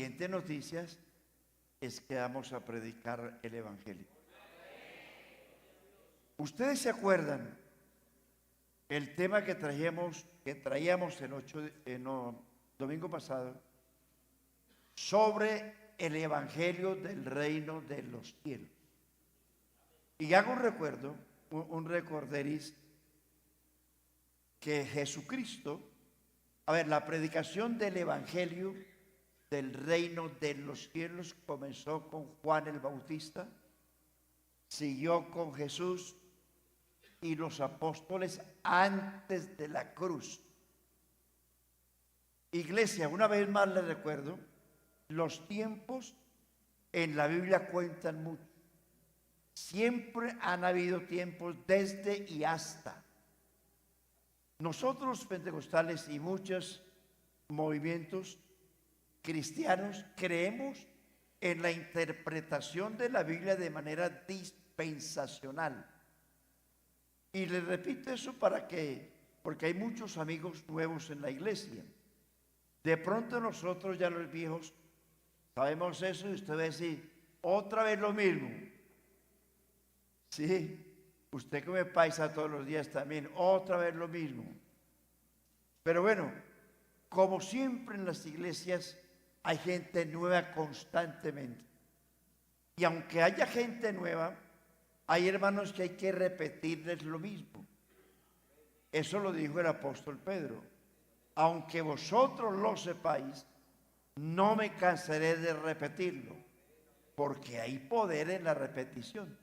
siguiente noticia es que vamos a predicar el Evangelio. ¿Ustedes se acuerdan el tema que traíamos el domingo pasado sobre el Evangelio del reino de los cielos? Y hago un recorderis, que Jesucristo, la predicación del Evangelio del reino de los cielos comenzó con Juan el Bautista, siguió con Jesús y los apóstoles antes de la cruz. Iglesia, una vez más les recuerdo, los tiempos en la Biblia cuentan mucho. Siempre han habido tiempos desde y hasta. Nosotros pentecostales y muchos movimientos cristianos creemos en la interpretación de la Biblia de manera dispensacional. Y les repito eso porque hay muchos amigos nuevos en la iglesia. De pronto nosotros ya los viejos sabemos eso y usted va a decir, otra vez lo mismo. Sí, usted come paisa todos los días también, otra vez lo mismo. Pero bueno, como siempre en las iglesias hay gente nueva constantemente. Y aunque haya gente nueva, hay hermanos que hay que repetirles lo mismo. Eso lo dijo el apóstol Pedro. Aunque vosotros lo sepáis, no me cansaré de repetirlo, porque hay poder en la repetición.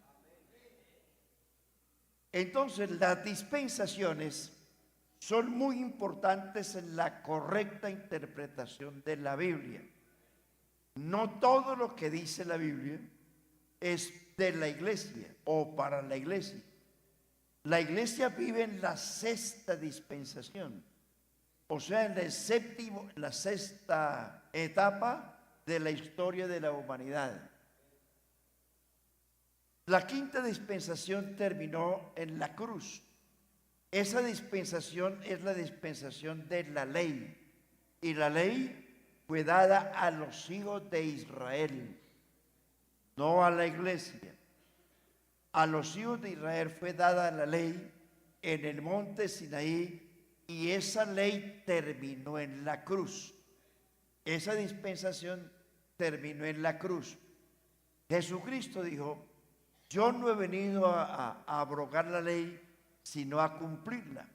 Entonces, las dispensaciones son muy importantes en la correcta interpretación de la Biblia. No todo lo que dice la Biblia es de la iglesia o para la iglesia. La iglesia vive en la sexta dispensación, o sea, en la sexta etapa de la historia de la humanidad. La quinta dispensación terminó en la cruz. Esa dispensación es la dispensación de la ley. Y la ley fue dada a los hijos de Israel, no a la iglesia. A los hijos de Israel fue dada la ley en el monte Sinaí y esa ley terminó en la cruz. Esa dispensación terminó en la cruz. Jesucristo dijo, yo no he venido a abrogar la ley, sino a cumplirla.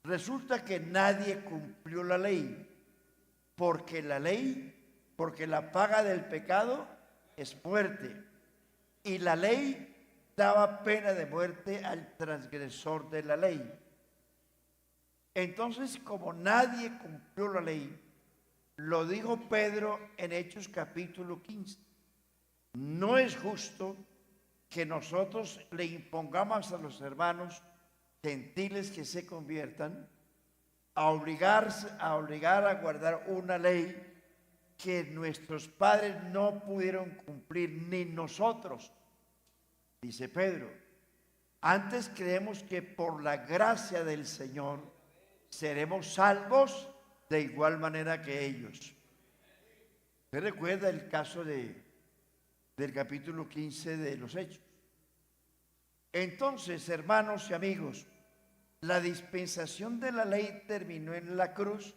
Resulta que nadie cumplió la ley, porque la paga del pecado es muerte. Y la ley daba pena de muerte al transgresor de la ley. Entonces, como nadie cumplió la ley, lo dijo Pedro en Hechos capítulo 15. No es justo que nosotros le impongamos a los hermanos gentiles que se conviertan a obligar a guardar una ley que nuestros padres no pudieron cumplir, ni nosotros, dice Pedro. Antes creemos que por la gracia del Señor seremos salvos de igual manera que ellos. ¿Usted recuerda el caso del capítulo 15 de los Hechos? Entonces, hermanos y amigos, la dispensación de la ley terminó en la cruz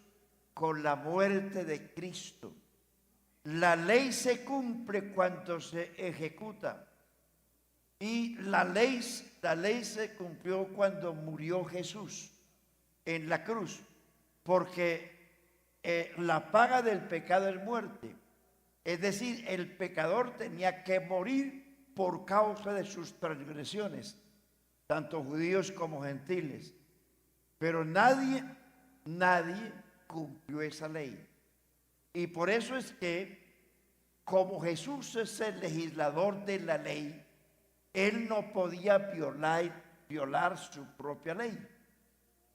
con la muerte de Cristo. La ley se cumple cuando se ejecuta. Y la ley se cumplió cuando murió Jesús en la cruz, porque la paga del pecado es muerte. Es decir, el pecador tenía que morir por causa de sus transgresiones, tanto judíos como gentiles. Pero nadie cumplió esa ley. Y por eso es que, como Jesús es el legislador de la ley, Él no podía violar su propia ley.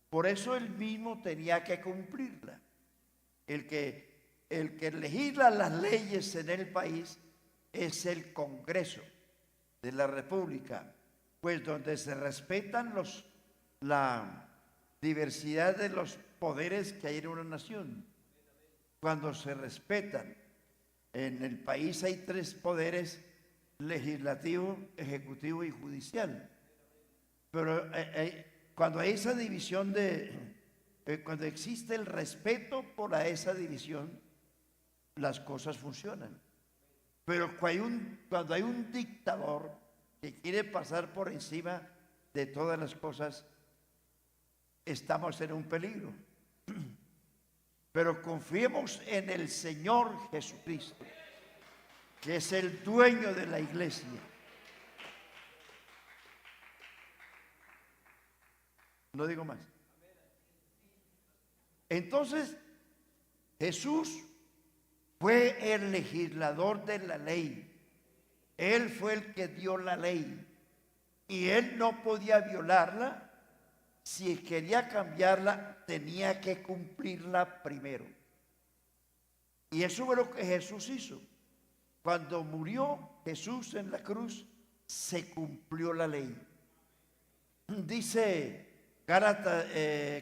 Por eso Él mismo tenía que cumplirla. El que legisla las leyes en el país es el Congreso de la República, pues donde se respetan la diversidad de los poderes que hay en una nación. Cuando se respetan En el país hay tres poderes: legislativo, ejecutivo y judicial. Pero cuando hay esa división cuando existe el respeto por esa división, las cosas funcionan. Pero cuando hay un dictador que quiere pasar por encima de todas las cosas, estamos en un peligro. Pero confiemos en el Señor Jesucristo, que es el dueño de la iglesia. No digo más. Entonces, Jesús fue el legislador de la ley. Él fue el que dio la ley. Y él no podía violarla. Si quería cambiarla, tenía que cumplirla primero. Y eso fue lo que Jesús hizo. Cuando murió Jesús en la cruz, se cumplió la ley. Dice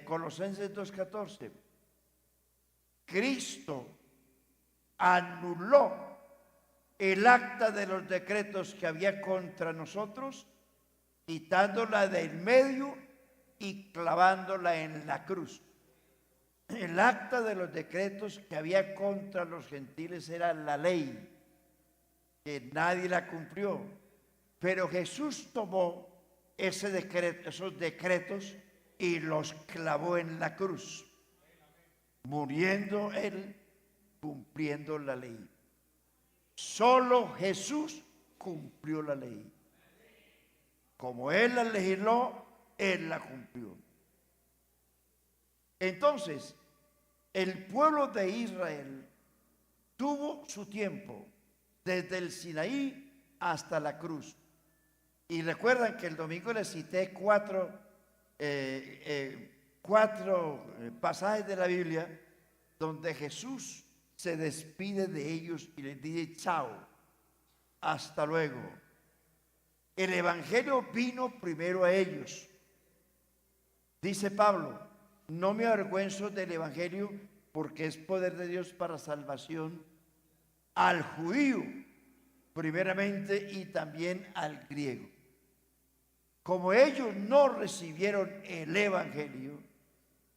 Colosenses 2:14, Cristo anuló el acta de los decretos que había contra nosotros, quitándola del medio y clavándola en la cruz. El acta de los decretos que había contra los gentiles era la ley, que nadie la cumplió. Pero Jesús tomó esos decretos y los clavó en la cruz, muriendo él, cumpliendo la ley. Solo Jesús cumplió la ley. Como él la legisló, él la cumplió. Entonces, el pueblo de Israel tuvo su tiempo desde el Sinaí hasta la cruz. Y recuerdan que el domingo les cité cuatro pasajes de la Biblia donde Jesús se despide de ellos y les dice chao, hasta luego. El evangelio vino primero a ellos. Dice Pablo, no me avergüenzo del evangelio porque es poder de Dios para salvación al judío primeramente y también al griego. Como ellos no recibieron el evangelio,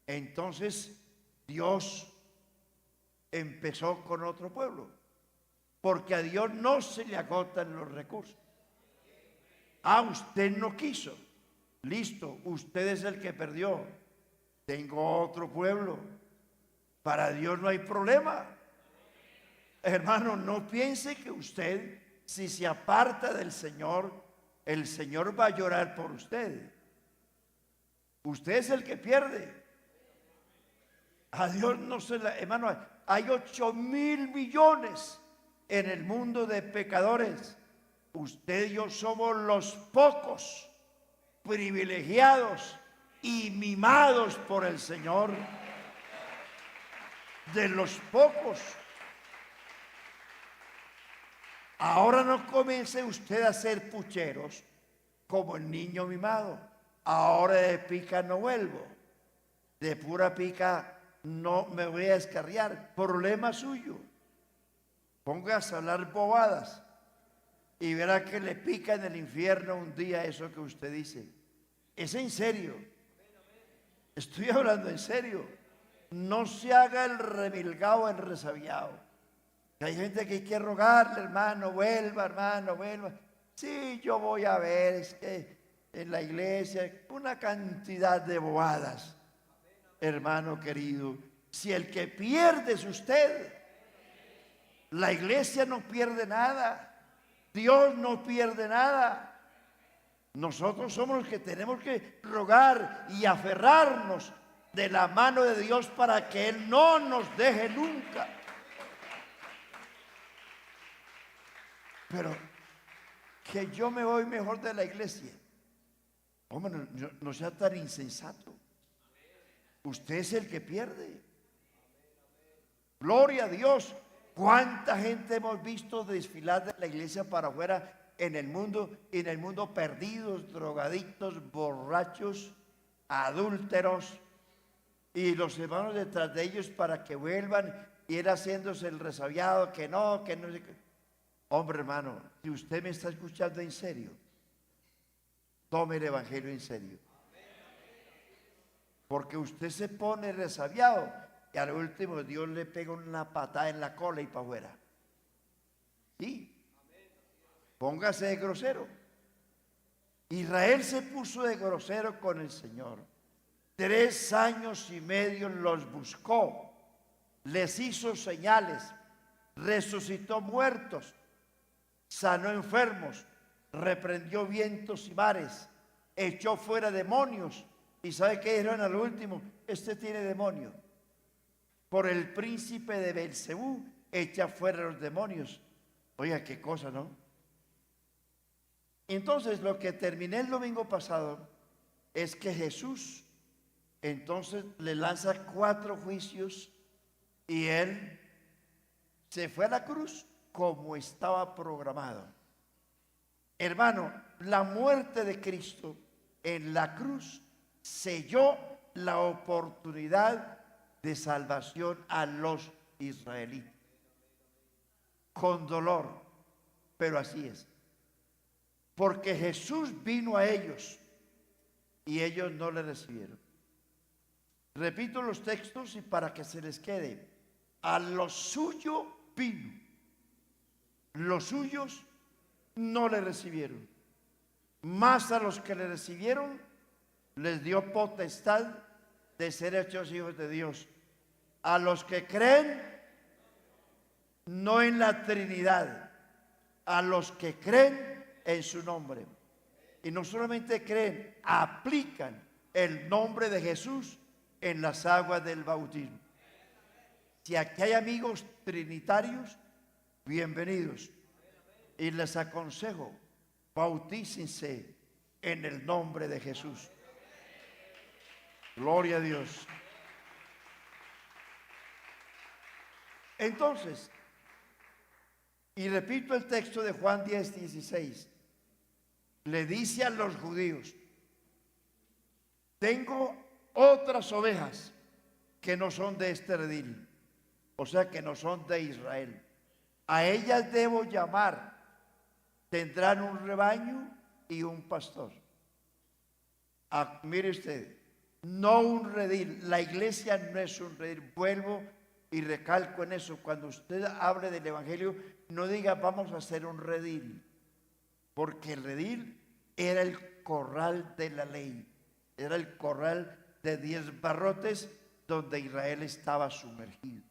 entonces Dios empezó con otro pueblo, porque a Dios no se le agotan los recursos. Usted no quiso, listo, usted es el que perdió. Tengo otro pueblo. Para Dios no hay problema. Hermano, no piense que usted, si se aparta del Señor, el Señor va a llorar por usted. Usted es el que pierde. A Dios no se la... Hermano, hay 8.000 millones en el mundo de pecadores. Usted y yo somos los pocos privilegiados y mimados por el Señor. De los pocos. Ahora no comience usted a ser pucheros como el niño mimado. Ahora de pica no vuelvo. De pura pica no me voy a descarriar. Problema suyo. Póngase a hablar bobadas y verá que le pica en el infierno un día eso que usted dice. Es en serio. Estoy hablando en serio. No se haga el remilgado, el resabiado. Que hay gente que hay que rogarle, hermano, vuelva. Sí, yo voy a ver, es que en la iglesia una cantidad de bobadas. Hermano querido, si el que pierde es usted, la iglesia no pierde nada, Dios no pierde nada. Nosotros somos los que tenemos que rogar y aferrarnos de la mano de Dios para que Él no nos deje nunca. Pero que yo me voy mejor de la iglesia. Hombre, no sea tan insensato. Usted es el que pierde. Gloria a Dios. ¿Cuánta gente hemos visto desfilar de la iglesia para afuera en el mundo perdidos, drogadictos, borrachos, adúlteros, y los hermanos detrás de ellos para que vuelvan y él haciéndose el resabiado, que no sé qué. Hombre, hermano, si usted me está escuchando en serio, tome el evangelio en serio. Porque usted se pone resabiado y al último Dios le pega una patada en la cola y para afuera. Sí, póngase de grosero. Israel se puso de grosero con el Señor. 3 años y medio los buscó, les hizo señales, resucitó muertos, sanó enfermos, reprendió vientos y mares, echó fuera demonios. ¿Y sabe qué dijeron al último? Este tiene demonio. Por el príncipe de Belcebú echa fuera los demonios. Oiga, qué cosa, ¿no? Entonces, lo que terminé el domingo pasado es que Jesús entonces le lanza 4 juicios y él se fue a la cruz como estaba programado. Hermano, la muerte de Cristo en la cruz selló la oportunidad de salvación a los israelitas. Con dolor, pero así es. Porque Jesús vino a ellos y ellos no le recibieron. Repito los textos y para que se les quede. A lo suyo vino. Los suyos no le recibieron. Más a los que le recibieron les dio potestad de ser hechos hijos de Dios. A los que creen, no en la Trinidad, a los que creen en su nombre. Y no solamente creen, aplican el nombre de Jesús en las aguas del bautismo. Si aquí hay amigos trinitarios, bienvenidos. Y les aconsejo, bautícense en el nombre de Jesús. Gloria a Dios. Entonces, y repito el texto de Juan 10:16, le dice a los judíos: tengo otras ovejas que no son de este redil, o sea que no son de Israel. A ellas debo llamar, tendrán un rebaño y un pastor. Mire usted, no un redil. La iglesia no es un redil. Vuelvo y recalco en eso. Cuando usted hable del evangelio, no diga vamos a hacer un redil, porque el redil era el corral de la ley, era el corral de 10 barrotes donde Israel estaba sumergido.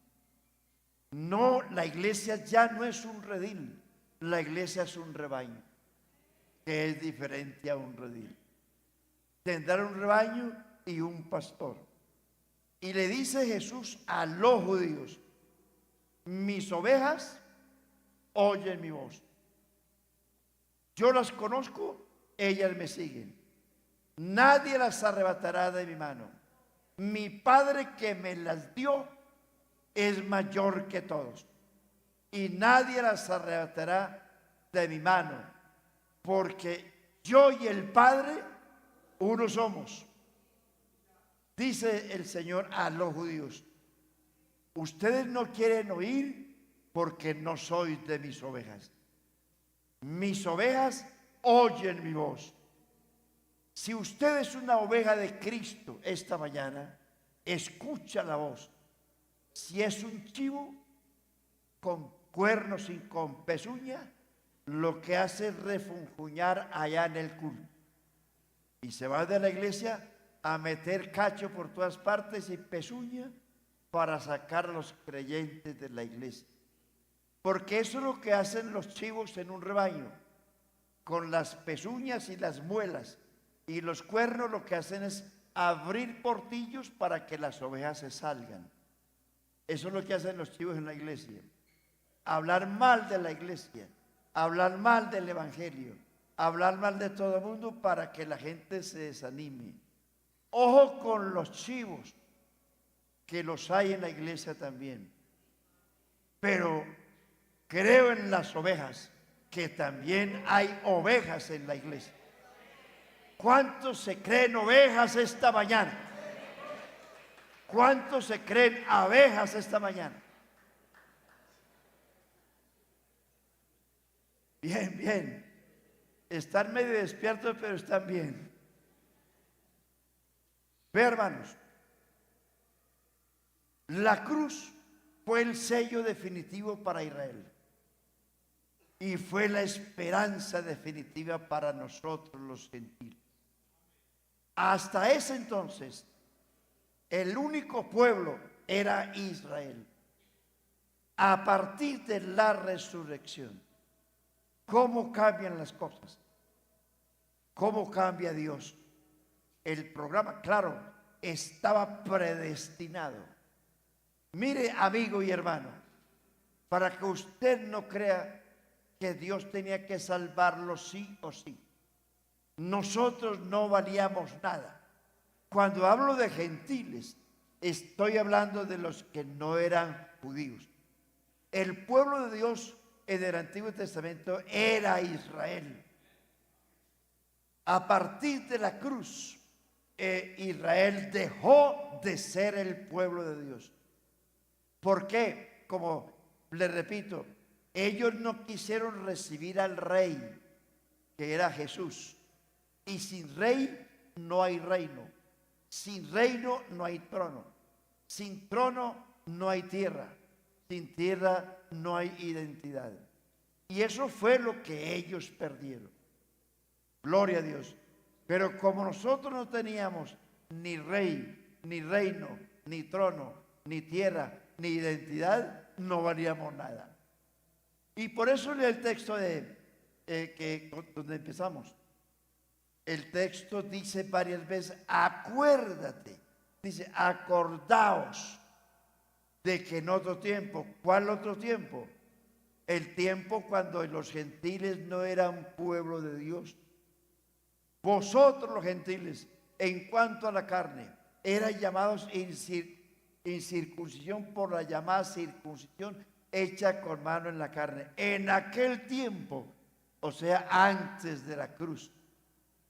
No, la iglesia ya no es un redil, la iglesia es un rebaño, que es diferente a un redil. Tendrá un rebaño y un pastor. Y le dice Jesús a los judíos: mis ovejas oyen mi voz. Yo las conozco, ellas me siguen. Nadie las arrebatará de mi mano. Mi Padre que me las dio es mayor que todos, y nadie las arrebatará de mi mano, porque yo y el Padre uno somos. Dice el Señor a los judíos: ustedes no quieren oír porque no sois de mis ovejas. Mis ovejas oyen mi voz. Si usted es una oveja de Cristo esta mañana, escucha la voz. Si es un chivo con cuernos y con pezuña, lo que hace es refunfuñar allá en el culto. Y se va de la iglesia a meter cacho por todas partes y pezuña para sacar a los creyentes de la iglesia. Porque eso es lo que hacen los chivos en un rebaño. Con las pezuñas y las muelas y los cuernos lo que hacen es abrir portillos para que las ovejas se salgan. Eso es lo que hacen los chivos en la iglesia. Hablar mal de la iglesia, hablar mal del evangelio, hablar mal de todo el mundo para que la gente se desanime. Ojo con los chivos, que los hay en la iglesia también. Pero creo en las ovejas, que también hay ovejas en la iglesia. ¿Cuántos se creen ovejas esta mañana? ¿Cuántos se creen abejas esta mañana? Bien, bien. Están medio despiertos, pero están bien. Ve, hermanos, la cruz fue el sello definitivo para Israel y fue la esperanza definitiva para nosotros los gentiles. Hasta ese entonces, el único pueblo era Israel. A partir de la resurrección, ¿cómo cambian las cosas? ¿Cómo cambia Dios? El programa, claro, estaba predestinado. Mire, amigo y hermano, para que usted no crea que Dios tenía que salvarlo sí o sí. Nosotros no valíamos nada. Cuando hablo de gentiles, estoy hablando de los que no eran judíos. El pueblo de Dios en el Antiguo Testamento era Israel. A partir de la cruz, Israel dejó de ser el pueblo de Dios. ¿Por qué? Como le repito, ellos no quisieron recibir al rey, que era Jesús. Y sin rey no hay reino. Sin reino no hay trono. Sin trono no hay tierra. Sin tierra no hay identidad. Y eso fue lo que ellos perdieron. Gloria a Dios. Pero como nosotros no teníamos ni rey, ni reino, ni trono, ni tierra, ni identidad, no valíamos nada. Y por eso lee el texto donde empezamos. El texto dice varias veces, acuérdate. Dice, acordaos de que en otro tiempo, ¿cuál otro tiempo? El tiempo cuando los gentiles no eran pueblo de Dios. Vosotros los gentiles, en cuanto a la carne, eran llamados incircuncisión por la llamada circuncisión hecha con mano en la carne. En aquel tiempo, o sea, antes de la cruz,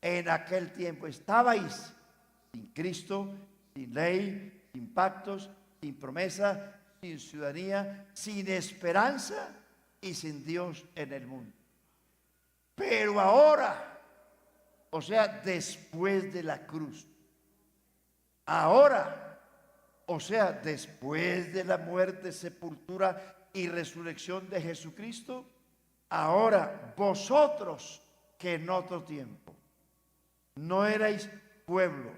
en aquel tiempo estabais sin Cristo, sin ley, sin pactos, sin promesa, sin ciudadanía, sin esperanza y sin Dios en el mundo. Pero ahora, o sea, después de la cruz, ahora, o sea, después de la muerte, sepultura y resurrección de Jesucristo, ahora vosotros que en otro tiempo no erais pueblo,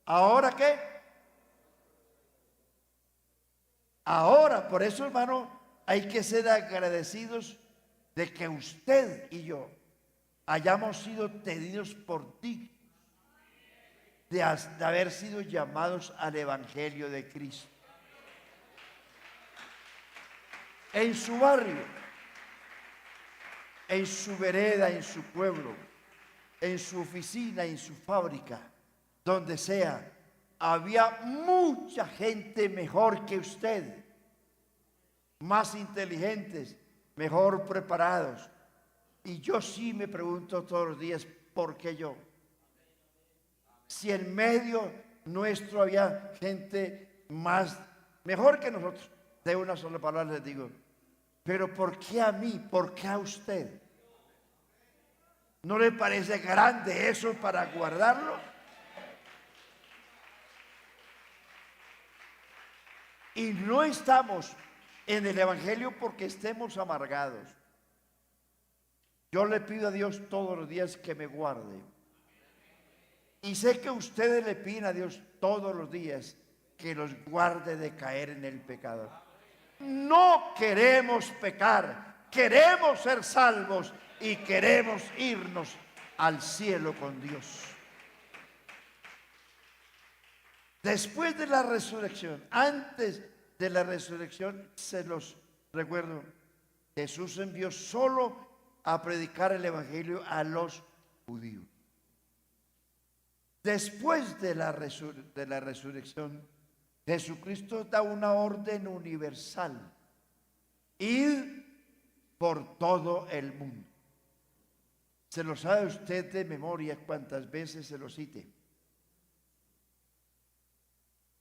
¿ahora qué? Ahora, por eso, hermano, hay que ser agradecidos de que usted y yo hayamos sido tenidos por ti, de haber sido llamados al Evangelio de Cristo. En su barrio, en su vereda, en su pueblo, en su oficina, en su fábrica, donde sea, había mucha gente mejor que usted, más inteligentes, mejor preparados. Y yo sí me pregunto todos los días, ¿por qué yo? Si en medio nuestro había gente mejor que nosotros, de una sola palabra les digo, pero ¿por qué a mí? ¿Por qué a usted? ¿No le parece grande eso para guardarlo? Y no estamos en el Evangelio porque estemos amargados. Yo le pido a Dios todos los días que me guarde. Y sé que ustedes le piden a Dios todos los días que los guarde de caer en el pecado. No queremos pecar, queremos ser salvos y queremos irnos al cielo con Dios. Después de la resurrección, antes de la resurrección, se los recuerdo, Jesús envió solo a predicar el Evangelio a los judíos. Después de la resurrección, Jesucristo da una orden universal: ir por todo el mundo. ¿Se lo sabe usted de memoria cuántas veces se lo cite?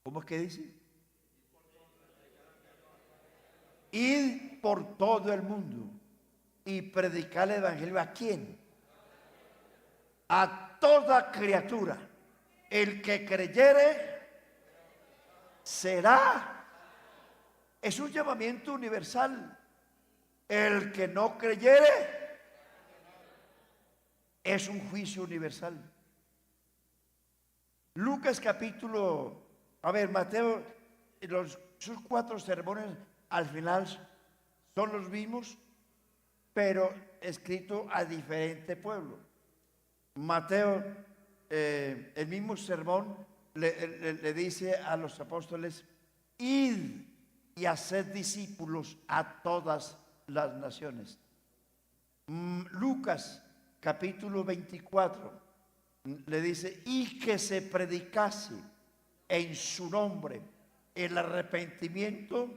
¿Cómo es que dice? Ir por todo el mundo. y predicar el evangelio. ¿A quién? A toda criatura. El que creyere será. Es un llamamiento universal. El que no creyere es un juicio universal. Lucas capítulo, Mateo, sus 4 sermones al final son los mismos, pero escrito a diferente pueblo. Mateo, el mismo sermón, le dice a los apóstoles: id y haced discípulos a todas las naciones. Lucas capítulo 24 le dice: y que se predicase en su nombre el arrepentimiento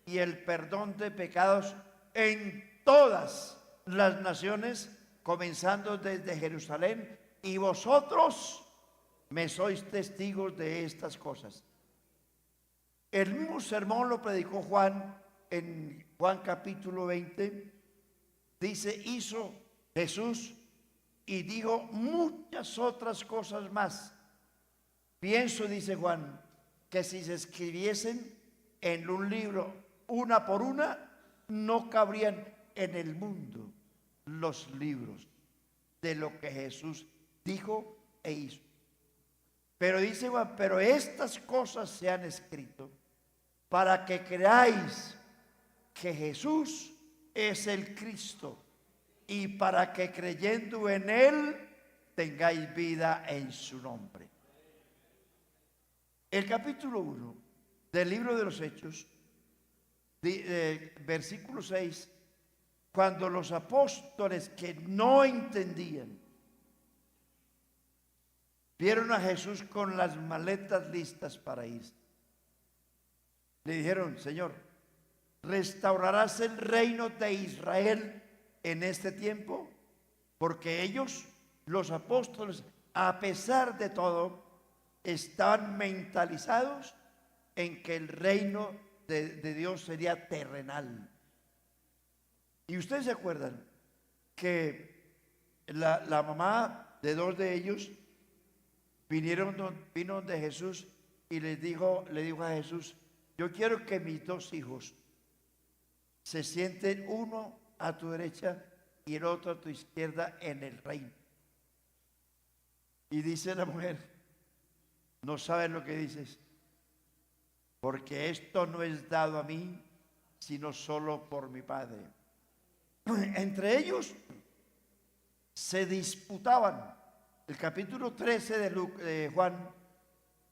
y el perdón de pecados en todas las naciones, comenzando desde Jerusalén, y vosotros me sois testigos de estas cosas. El mismo sermón lo predicó Juan en Juan capítulo 20. Dice: hizo Jesús y dijo muchas otras cosas más. Pienso, dice Juan, que si se escribiesen en un libro una por una, no cabrían en el mundo los libros de lo que Jesús dijo e hizo. Pero dice Juan: pero estas cosas se han escrito para que creáis que Jesús es el Cristo, y para que creyendo en Él tengáis vida en su nombre. El capítulo 1 del libro de los Hechos, versículo 6, cuando los apóstoles que no entendían vieron a Jesús con las maletas listas para irse, le dijeron: Señor, ¿restaurarás el reino de Israel en este tiempo? Porque ellos, los apóstoles, a pesar de todo, estaban mentalizados en que el reino de Dios sería terrenal. Y ustedes se acuerdan que la mamá de 2 de ellos vino de Jesús y le dijo a Jesús: yo quiero que mis 2 hijos se sienten, uno a tu derecha y el otro a tu izquierda en el reino. Y dice la mujer: no sabes lo que dices, porque esto no es dado a mí, sino solo por mi Padre. Entre ellos se disputaban. El capítulo 13 de Juan,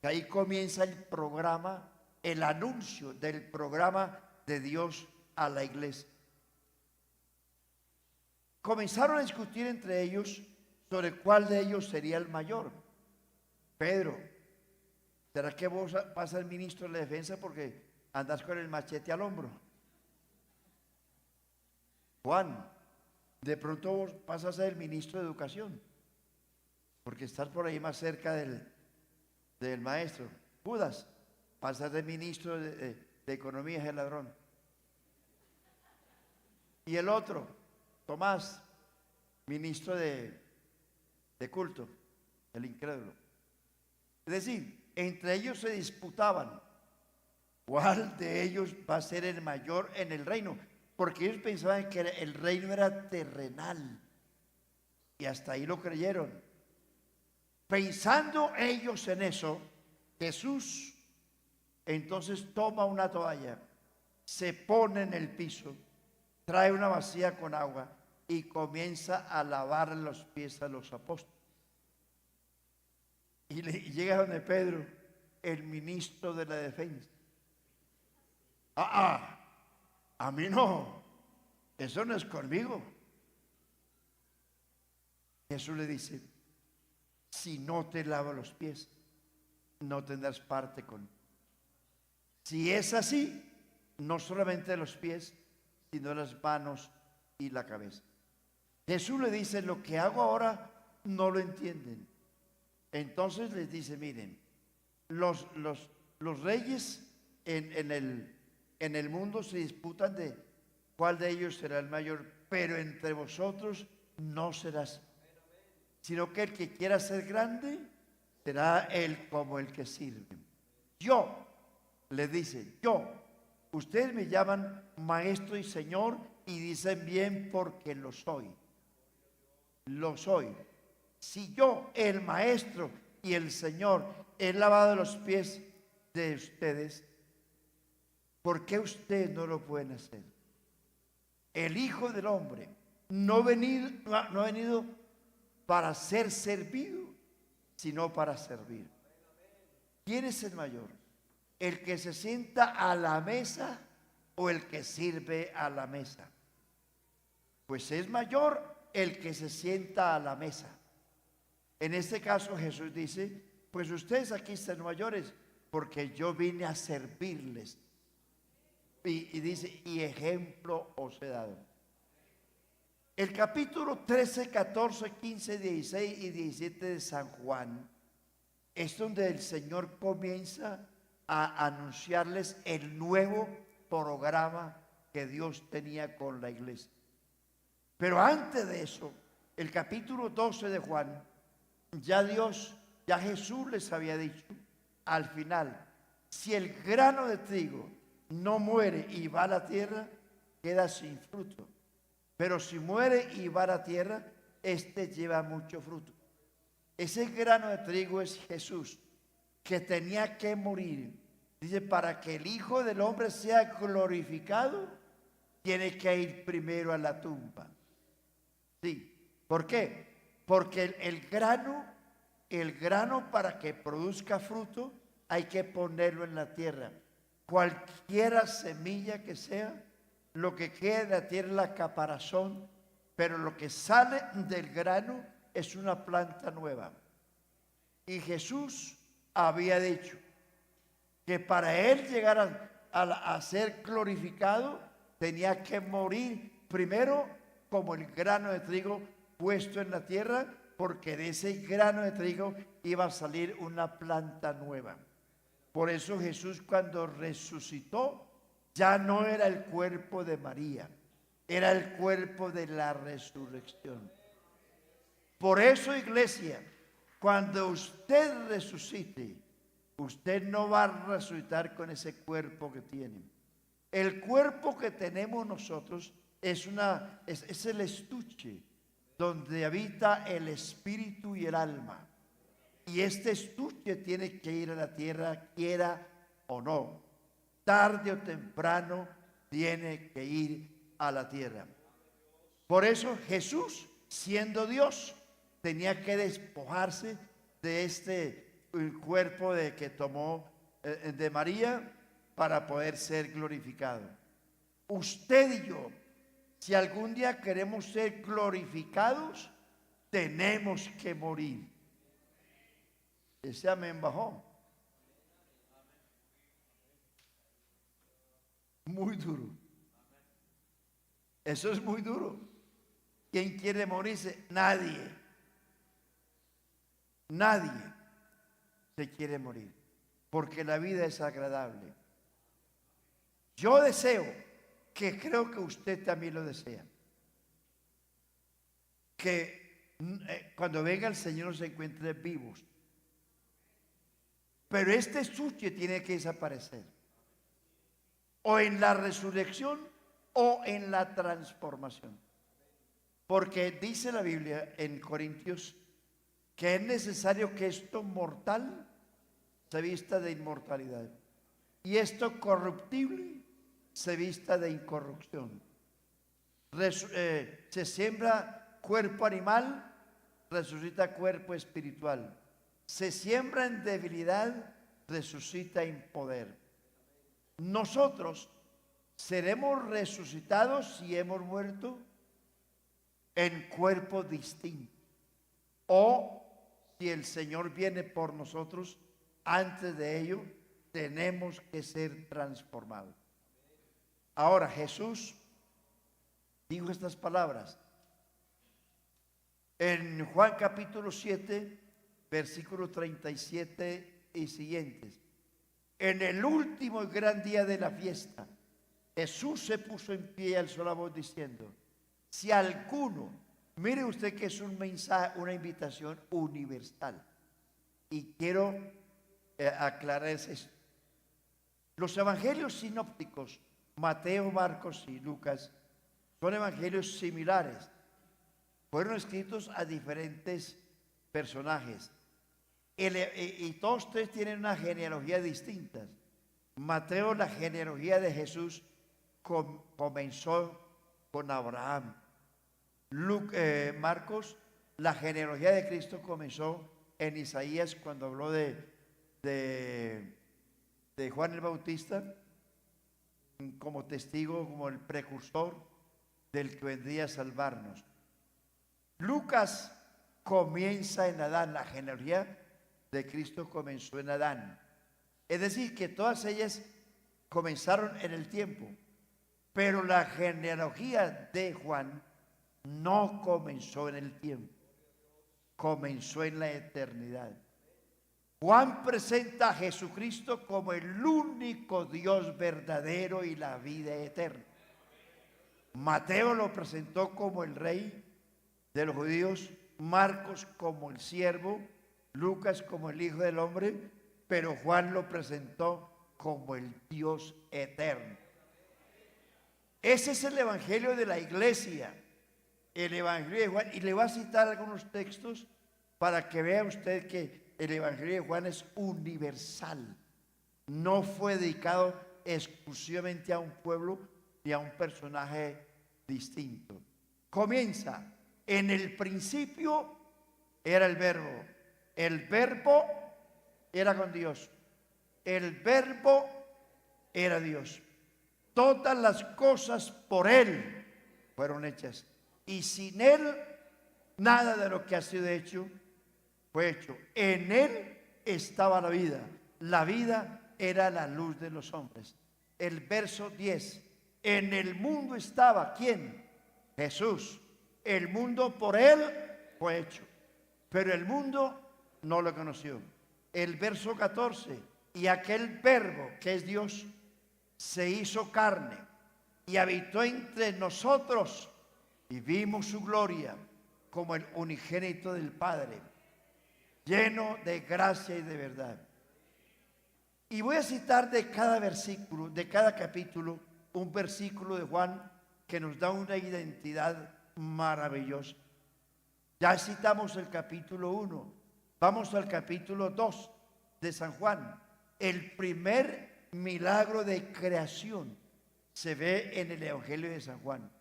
que ahí comienza el programa, el anuncio del programa de Dios a la iglesia. Comenzaron a discutir entre ellos sobre cuál de ellos sería el mayor. Pedro: ¿será que vos vas al ministro de la defensa porque andás con el machete al hombro? Juan: de pronto vos vas a ser el ministro de educación porque estás por ahí más cerca del maestro. Judas: vas a ser ministro de economía, es el ladrón. Y el otro, Tomás, ministro de culto, el incrédulo. Es decir, entre ellos se disputaban cuál de ellos va a ser el mayor en el reino, porque ellos pensaban que el reino era terrenal, y hasta ahí lo creyeron. Pensando ellos en eso, Jesús entonces toma una toalla, se pone en el piso, trae una vasija con agua y comienza a lavar los pies a los apóstoles. Y llega donde Pedro, el ministro de la defensa. A mí no, eso no es conmigo. Jesús le dice: si no te lava los pies, no tendrás parte con. Si es así, no solamente los pies, sino las manos y la cabeza. Jesús le dice: lo que hago ahora no lo entienden. Entonces les dice: miren, los reyes en el mundo se disputan de cuál de ellos será el mayor, pero entre vosotros no serás, sino que el que quiera ser grande será él como el que sirve. Yo, le dice, yo, ustedes me llaman maestro y señor y dicen bien porque lo soy. Lo soy. Si yo, el maestro y el señor, he lavado los pies de ustedes, ¿por qué ustedes no lo pueden hacer? El Hijo del Hombre no ha venido para ser servido, sino para servir. ¿Quién es el mayor? ¿El que se sienta a la mesa o el que sirve a la mesa? Pues es mayor el que se sienta a la mesa. En este caso Jesús dice, pues ustedes aquí están mayores porque yo vine a servirles. Y dice, y ejemplo os he dado. El capítulo 13, 14, 15, 16 y 17 de San Juan es donde el Señor comienza a anunciarles el nuevo programa que Dios tenía con la iglesia. Pero antes de eso, el capítulo 12 de Juan, ya Jesús les había dicho al final, si el grano de trigo no muere y va a la tierra, queda sin fruto. Pero si muere y va a la tierra, este lleva mucho fruto. Ese grano de trigo es Jesús, que tenía que morir. Dice, para que el Hijo del Hombre sea glorificado, tiene que ir primero a la tumba. Sí, ¿por qué? Porque el grano para que produzca fruto, hay que ponerlo en la tierra. Cualquiera semilla que sea, lo que queda en la tierra es la caparazón, pero lo que sale del grano es una planta nueva. Y Jesús había dicho que para él llegar a ser glorificado, tenía que morir primero como el grano de trigo puesto en la tierra, porque de ese grano de trigo iba a salir una planta nueva. Por eso Jesús, cuando resucitó, ya no era el cuerpo de María, era el cuerpo de la resurrección. Por eso, iglesia, cuando usted resucite, usted no va a resucitar con ese cuerpo que tiene. El cuerpo que tenemos nosotros es el estuche donde habita el espíritu y el alma. Y este estuche tiene que ir a la tierra, quiera o no. Tarde o temprano tiene que ir a la tierra. Por eso Jesús, siendo Dios, tenía que despojarse de este cuerpo que tomó de María para poder ser glorificado. Usted y yo, si algún día queremos ser glorificados, tenemos que morir. Ese amén bajó. Muy duro. Eso es muy duro. ¿Quién quiere morirse? Nadie. Nadie se quiere morir, porque la vida es agradable. Yo deseo, que creo que usted también lo desea, que cuando venga el Señor nos encuentre vivos. Pero este estuche tiene que desaparecer, o en la resurrección o en la transformación. Porque dice la Biblia en Corintios que es necesario que esto mortal se vista de inmortalidad y esto corruptible se vista de incorrupción. Se siembra cuerpo animal, resucita cuerpo espiritual. Se siembra en debilidad, resucita en poder. Nosotros seremos resucitados si hemos muerto en cuerpo distinto, o si el Señor viene por nosotros, antes de ello tenemos que ser transformados. Ahora Jesús dijo estas palabras en Juan capítulo 7, versículos 37 y siguientes. En el último y gran día de la fiesta, Jesús se puso en pie y alzó la voz diciendo, si alguno, mire usted que es un mensaje, una invitación universal. Y quiero aclarar esto. Los evangelios sinópticos, Mateo, Marcos y Lucas, son evangelios similares. Fueron escritos a diferentes personajes. Y todos tres tienen una genealogía distinta. Mateo, la genealogía de Jesús comenzó con Abraham. Marcos, la genealogía de Cristo comenzó en Isaías cuando habló de Juan el Bautista como testigo, como el precursor del que vendría a salvarnos. Lucas comienza en Adán, la genealogía de Cristo comenzó en Adán. Es decir, que todas ellas comenzaron en el tiempo, pero la genealogía de Juan no comenzó en el tiempo, comenzó en la eternidad. Juan presenta a Jesucristo como el único Dios verdadero y la vida eterna. Mateo lo presentó como el rey de los judíos, Marcos como el siervo, Lucas como el hijo del hombre, pero Juan lo presentó como el Dios eterno. Ese es el evangelio de la iglesia, el evangelio de Juan, y le voy a citar algunos textos para que vea usted que el evangelio de Juan es universal, no fue dedicado exclusivamente a un pueblo y a un personaje distinto. Comienza, en el principio era el verbo era con Dios, el verbo era Dios. Todas las cosas por Él fueron hechas, y sin Él nada de lo que ha sido hecho fue hecho. En Él estaba la vida era la luz de los hombres. El verso 10, en el mundo estaba, ¿quién? Jesús. El mundo por Él fue hecho, pero el mundo no lo conoció. El verso 14, y aquel verbo que es Dios se hizo carne y habitó entre nosotros y vimos su gloria como el unigénito del Padre, lleno de gracia y de verdad. Y voy a citar de cada versículo, de cada capítulo, un versículo de Juan que nos da una identidad maravillosa. Ya citamos el capítulo 1, vamos al capítulo 2 de San Juan. El primer milagro de creación se ve en el Evangelio de San Juan,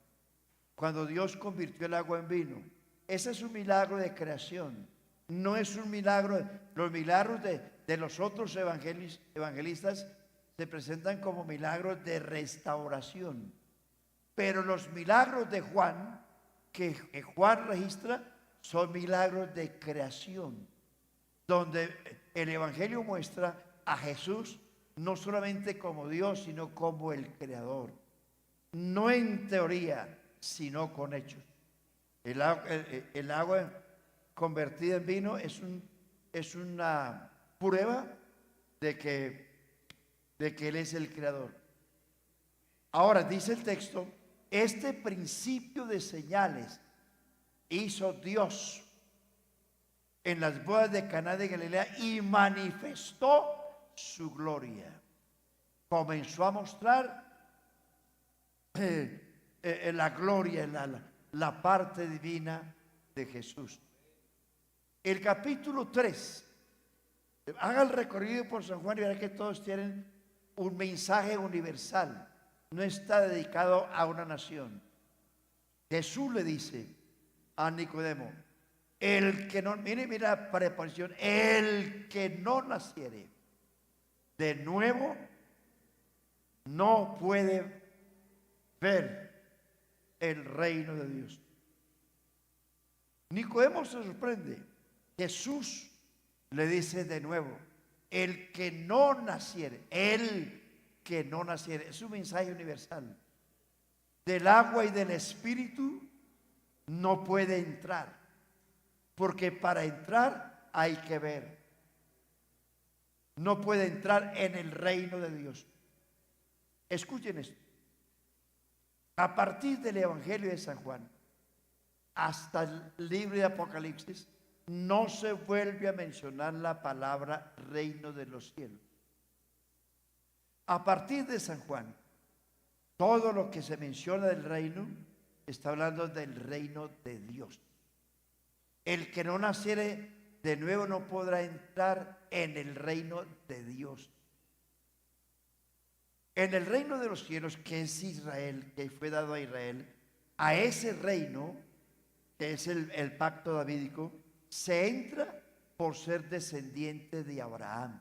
cuando Dios convirtió el agua en vino. Ese es un milagro de creación, no es un milagro. Los milagros de los otros evangelistas se presentan como milagros de restauración, pero los milagros de Juan, que Juan registra, son milagros de creación, donde el Evangelio muestra a Jesús no solamente como Dios, sino como el Creador, no en teoría, sino con hechos. El agua convertida en vino es una prueba de que Él es el Creador. Ahora dice el texto, este principio de señales hizo Dios en las bodas de Caná de Galilea y manifestó su gloria. Comenzó a mostrar la gloria, la parte divina de Jesús. El capítulo 3, haga el recorrido por San Juan y verá que todos tienen un mensaje universal. No está dedicado a una nación. Jesús le dice a Nicodemo, el que no, mire la preparación, el que no naciere de nuevo no puede ver el reino de Dios. Nicodemo se sorprende. Jesús le dice de nuevo, el que no naciere, es un mensaje universal. Del agua y del espíritu no puede entrar, porque para entrar hay que ver. No puede entrar en el reino de Dios. Escuchen esto. A partir del Evangelio de San Juan hasta el libro de Apocalipsis, no se vuelve a mencionar la palabra reino de los cielos. A partir de San Juan, todo lo que se menciona del reino está hablando del reino de Dios. El que no naciere de nuevo no podrá entrar en el reino de Dios. En el reino de los cielos, que es Israel, que fue dado a Israel, a ese reino, que es el pacto davídico, se entra por ser descendiente de Abraham.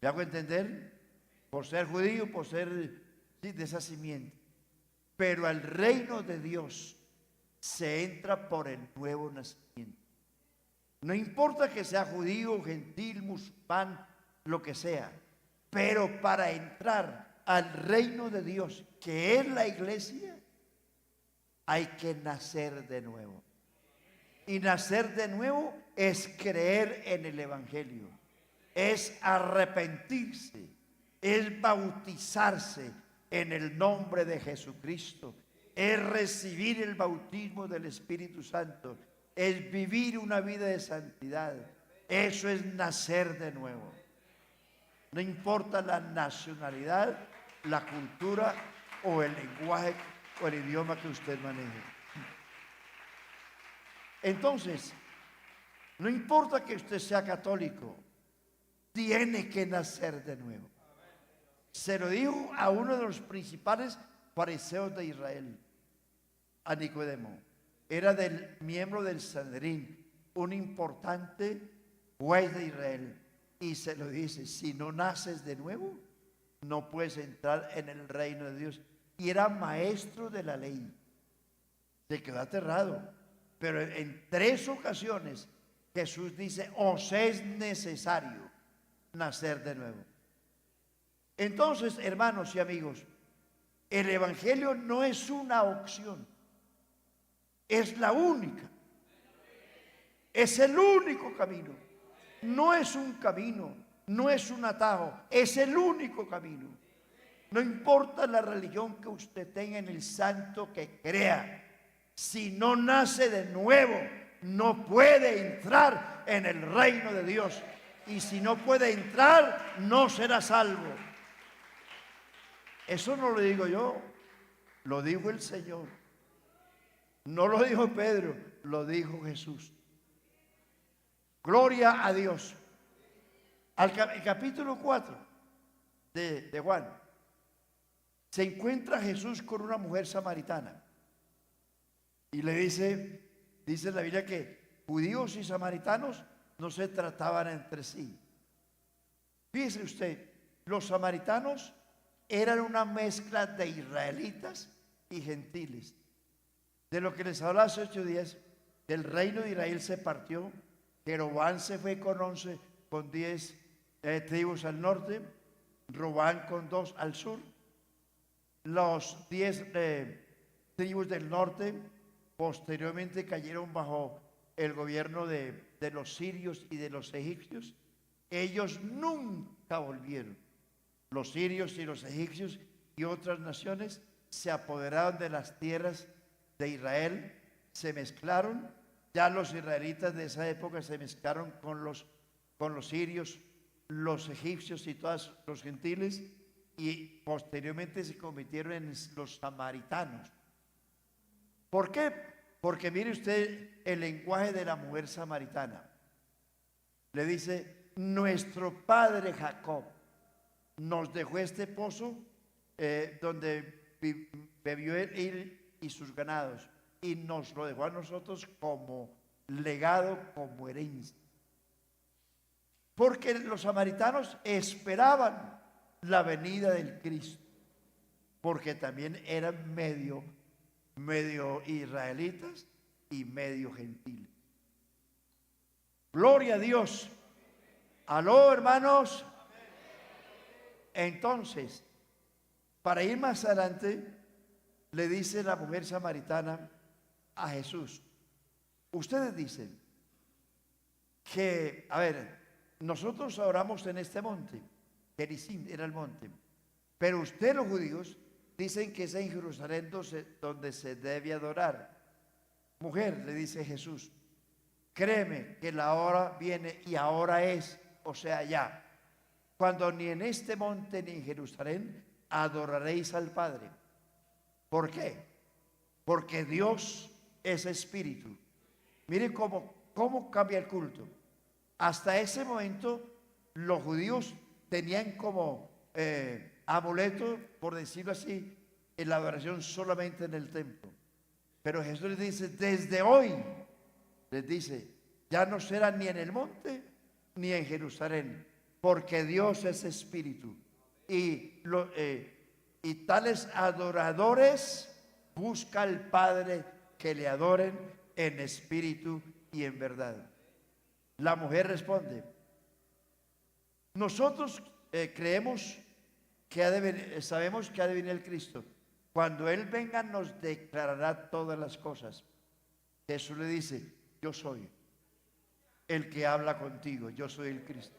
¿Me hago entender? Por ser judío, por ser de esa simiente. Pero al reino de Dios se entra por el nuevo nacimiento. No importa que sea judío, gentil, musulmán, lo que sea. Pero para entrar al reino de Dios, que es la iglesia, hay que nacer de nuevo. Y nacer de nuevo es creer en el Evangelio, es arrepentirse, es bautizarse en el nombre de Jesucristo, es recibir el bautismo del Espíritu Santo, es vivir una vida de santidad. Eso es nacer de nuevo. No importa la nacionalidad, la cultura o el lenguaje o el idioma que usted maneje. Entonces, no importa que usted sea católico, tiene que nacer de nuevo. Se lo dijo a uno de los principales fariseos de Israel, a Nicodemo. Era miembro del Sanedrín, un importante juez de Israel. Y se lo dice: si no naces de nuevo, no puedes entrar en el reino de Dios. Y era maestro de la ley. Se quedó aterrado. Pero en 3 ocasiones Jesús dice: os es necesario nacer de nuevo. Entonces, hermanos y amigos, el Evangelio no es una opción, es la única, es el único camino. No es un camino, no es un atajo, es el único camino. No importa la religión que usted tenga, en el santo que crea, si no nace de nuevo, no puede entrar en el reino de Dios. Y si no puede entrar, no será salvo. Eso no lo digo yo, lo dijo el Señor. No lo dijo Pedro, lo dijo Jesús. Gloria a Dios. El capítulo 4 de Juan, se encuentra Jesús con una mujer samaritana. Y le dice la Biblia que judíos y samaritanos no se trataban entre sí. Fíjese usted, los samaritanos eran una mezcla de israelitas y gentiles. De lo que les hablaba hace 8 días, del reino de Israel se partió. Jeroboam se fue con 10 tribus al norte, Robán con 2 al sur. Los 10 tribus del norte posteriormente cayeron bajo el gobierno de los sirios y de los egipcios. Ellos nunca volvieron. Los sirios y los egipcios y otras naciones se apoderaron de las tierras de Israel, se mezclaron. Ya los israelitas de esa época se mezclaron con los sirios, los egipcios y todos los gentiles, y posteriormente se convirtieron en los samaritanos. ¿Por qué? Porque mire usted el lenguaje de la mujer samaritana. Le dice: nuestro padre Jacob nos dejó este pozo donde bebió él y sus ganados, y nos lo dejó a nosotros como legado, como herencia. Porque los samaritanos esperaban la venida del Cristo, porque también eran medio israelitas y medio gentiles. Gloria a Dios. Aló, hermanos. Entonces, para ir más adelante, le dice la mujer samaritana a Jesús: ustedes dicen que, a ver, nosotros oramos en este monte, Gerizim era el monte, pero ustedes los judíos dicen que es en Jerusalén donde se debe adorar. Mujer, le dice Jesús, créeme que la hora viene y ahora es, o sea, ya, cuando ni en este monte ni en Jerusalén adoraréis al Padre. ¿Por qué? Porque Dios es espíritu. Mire cómo cambia el culto. Hasta ese momento los judíos tenían como amuleto, por decirlo así, en la adoración solamente en el templo. Pero Jesús les dice, desde hoy, les dice, ya no será ni en el monte ni en Jerusalén, porque Dios es espíritu. Y tales adoradores busca al Padre que le adoren en espíritu y en verdad. La mujer responde, nosotros creemos que sabemos que ha de venir el Cristo. Cuando Él venga nos declarará todas las cosas. Jesús le dice, yo soy el que habla contigo, yo soy el Cristo.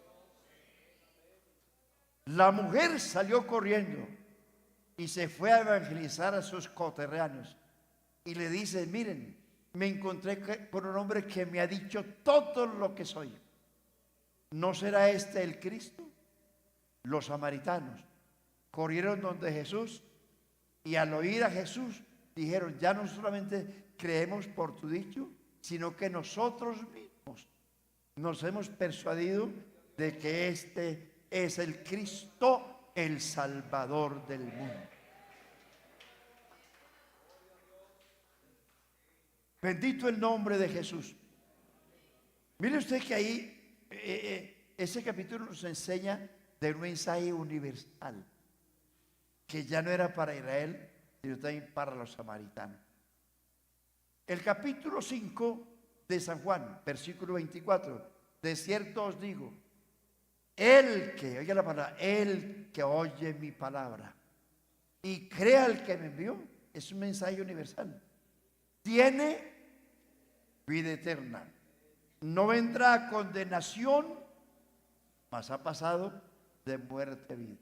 La mujer salió corriendo y se fue a evangelizar a sus coterráneos y le dice, miren, me encontré con un hombre que me ha dicho todo lo que soy. ¿No será este el Cristo? Los samaritanos corrieron donde Jesús y al oír a Jesús dijeron, ya no solamente creemos por tu dicho, sino que nosotros mismos nos hemos persuadido de que este es el Cristo, el Salvador del mundo. Bendito el nombre de Jesús. Mire usted que ahí ese capítulo nos enseña de un mensaje universal, que ya no era para Israel, sino también para los samaritanos. El capítulo 5 de San Juan, versículo 24, de cierto os digo, oiga la palabra, el que oye mi palabra y crea al que me envió, es un mensaje universal, tiene vida eterna, no vendrá a condenación, mas ha pasado de muerte a vida.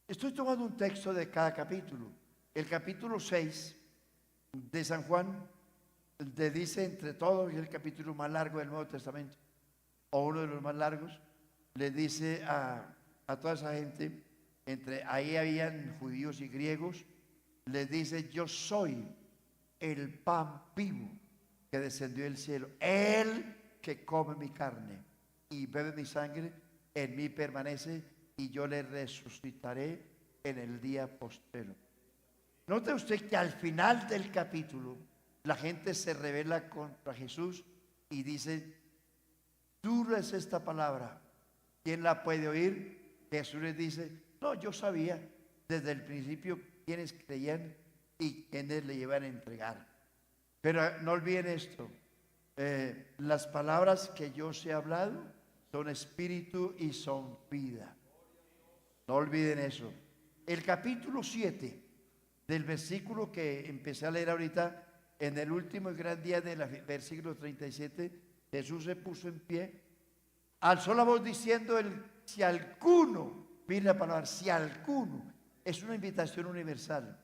Estoy tomando un texto de cada capítulo. El capítulo 6 de San Juan le dice, entre todos, es el capítulo más largo del Nuevo Testamento, o uno de los más largos, le dice a toda esa gente, ahí habían judíos y griegos, les dice, yo soy el pan vivo que descendió del cielo. El que come mi carne y bebe mi sangre, en mí permanece y yo le resucitaré en el día postrero. Note usted que al final del capítulo la gente se rebela contra Jesús y dice, dura es esta palabra, ¿quién la puede oír? Jesús les dice, no, yo sabía desde el principio quiénes creían y quiénes le iban a entregar. Pero no olviden esto, las palabras que yo os he hablado son espíritu y son vida. No olviden eso. El capítulo 7 del versículo que empecé a leer ahorita, en el último y gran día del versículo 37, Jesús se puso en pie, alzó la voz diciendo, si alguno, mire la palabra, si alguno, es una invitación universal,